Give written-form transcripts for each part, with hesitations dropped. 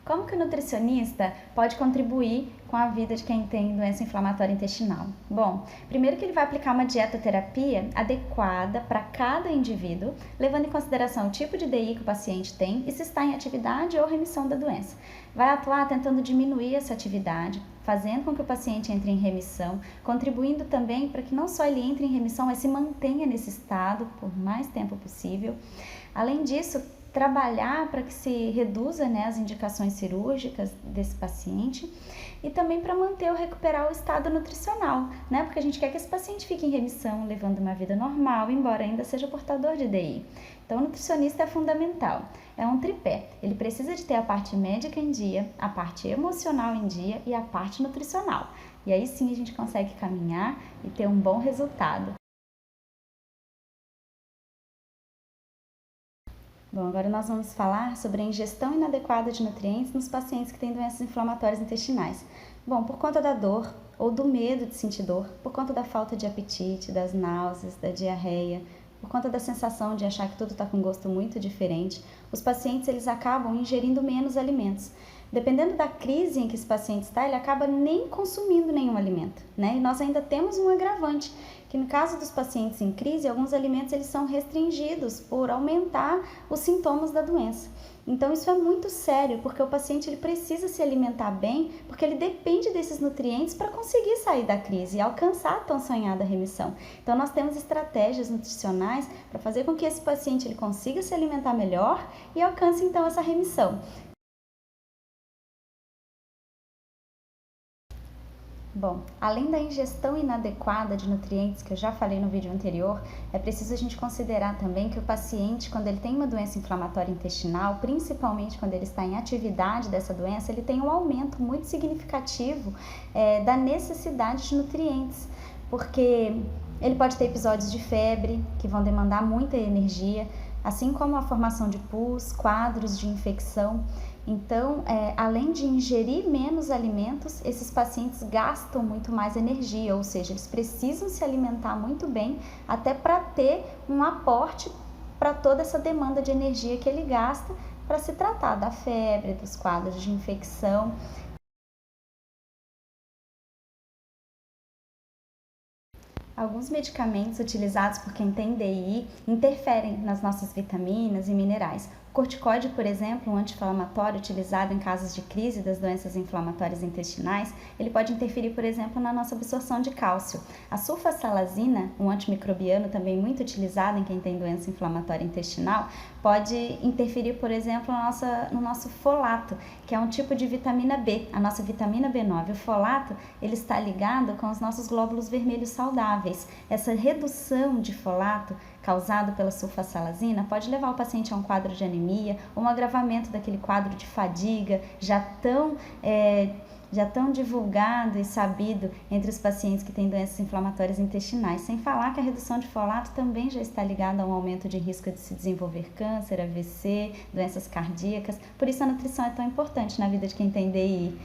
Como que o nutricionista pode contribuir com a vida de quem tem doença inflamatória intestinal? Bom, primeiro que ele vai aplicar uma dietoterapia adequada para cada indivíduo, levando em consideração o tipo de DI que o paciente tem e se está em atividade ou remissão da doença. Vai atuar tentando diminuir essa atividade, fazendo com que o paciente entre em remissão, contribuindo também para que não só ele entre em remissão, mas se mantenha nesse estado por mais tempo possível. Além disso, trabalhar para que se reduza, as indicações cirúrgicas desse paciente e também para manter ou recuperar o estado nutricional, porque a gente quer que esse paciente fique em remissão, levando uma vida normal, embora ainda seja portador de DI. Então, o nutricionista é fundamental. É um tripé. Ele precisa de ter a parte médica em dia, a parte emocional em dia e a parte nutricional. E aí sim a gente consegue caminhar e ter um bom resultado. Bom, agora nós vamos falar sobre a ingestão inadequada de nutrientes nos pacientes que têm doenças inflamatórias intestinais. Bom, por conta da dor ou do medo de sentir dor, por conta da falta de apetite, das náuseas, da diarreia, por conta da sensação de achar que tudo está com gosto muito diferente, os pacientes eles acabam ingerindo menos alimentos. Dependendo da crise em que esse paciente está, ele acaba nem consumindo nenhum alimento, E nós ainda temos um agravante, que no caso dos pacientes em crise, alguns alimentos eles são restringidos por aumentar os sintomas da doença. Então isso é muito sério, porque o paciente ele precisa se alimentar bem, porque ele depende desses nutrientes para conseguir sair da crise e alcançar a tão sonhada remissão. Então nós temos estratégias nutricionais para fazer com que esse paciente ele consiga se alimentar melhor e alcance então essa remissão. Bom, além da ingestão inadequada de nutrientes que eu já falei no vídeo anterior, é preciso a gente considerar também que o paciente, quando ele tem uma doença inflamatória intestinal, principalmente quando ele está em atividade dessa doença, ele tem um aumento muito significativo da necessidade de nutrientes, porque ele pode ter episódios de febre que vão demandar muita energia, assim como a formação de pus, quadros de infecção. Então, além de ingerir menos alimentos, esses pacientes gastam muito mais energia, ou seja, eles precisam se alimentar muito bem até para ter um aporte para toda essa demanda de energia que ele gasta para se tratar da febre, dos quadros de infecção. Alguns medicamentos utilizados por quem tem DI interferem nas nossas vitaminas e minerais. O corticoide, por exemplo, um anti-inflamatório utilizado em casos de crise das doenças inflamatórias intestinais, ele pode interferir, por exemplo, na nossa absorção de cálcio. A sulfasalazina, um antimicrobiano também muito utilizado em quem tem doença inflamatória intestinal, pode interferir, por exemplo, no nosso folato, que é um tipo de vitamina B, a nossa vitamina B9. O folato, ele está ligado com os nossos glóbulos vermelhos saudáveis. Essa redução de folato causado pela sulfasalazina pode levar o paciente a um quadro de anemia ou um agravamento daquele quadro de fadiga já tão divulgado e sabido entre os pacientes que têm doenças inflamatórias intestinais. Sem falar que a redução de folato também já está ligada a um aumento de risco de se desenvolver câncer, AVC, doenças cardíacas. Por isso a nutrição é tão importante na vida de quem tem DI.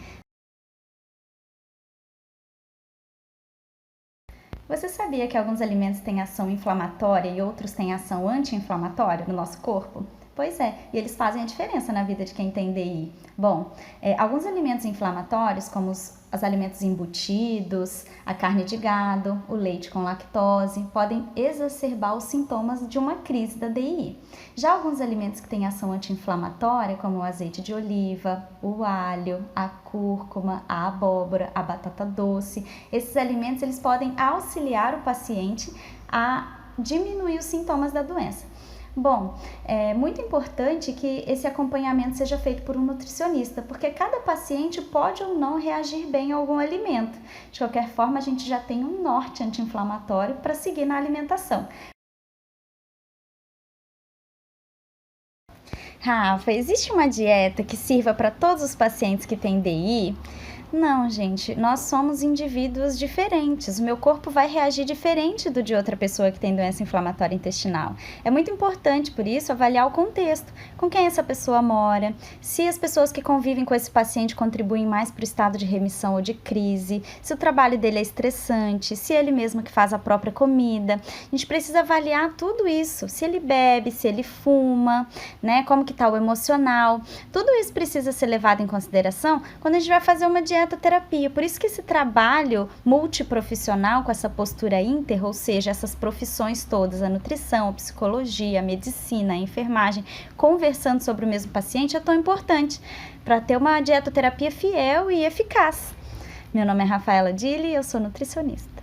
Você sabia que alguns alimentos têm ação inflamatória e outros têm ação anti-inflamatória no nosso corpo? Pois é, e eles fazem a diferença na vida de quem tem DI. Bom, alguns alimentos inflamatórios, como os alimentos embutidos, a carne de gado, o leite com lactose, podem exacerbar os sintomas de uma crise da DI. Já alguns alimentos que têm ação anti-inflamatória, como o azeite de oliva, o alho, a cúrcuma, a abóbora, a batata doce, esses alimentos eles podem auxiliar o paciente a diminuir os sintomas da doença. Bom, é muito importante que esse acompanhamento seja feito por um nutricionista, porque cada paciente pode ou não reagir bem a algum alimento. De qualquer forma, a gente já tem um norte anti-inflamatório para seguir na alimentação. Rafa, existe uma dieta que sirva para todos os pacientes que têm DI? Não, gente, nós somos indivíduos diferentes. O meu corpo vai reagir diferente do de outra pessoa que tem doença inflamatória intestinal. É muito importante, por isso, avaliar o contexto, com quem essa pessoa mora, se as pessoas que convivem com esse paciente contribuem mais para o estado de remissão ou de crise, se o trabalho dele é estressante, se ele mesmo que faz a própria comida. A gente precisa avaliar tudo isso, se ele bebe, se ele fuma, né, como que está o emocional. Tudo isso precisa ser levado em consideração quando a gente vai fazer uma dietoterapia. Por isso que esse trabalho multiprofissional com essa postura inter, ou seja, essas profissões todas, a nutrição, a psicologia, a medicina, a enfermagem, conversando sobre o mesmo paciente é tão importante para ter uma dietoterapia fiel e eficaz. Meu nome é Rafaela Dili e eu sou nutricionista.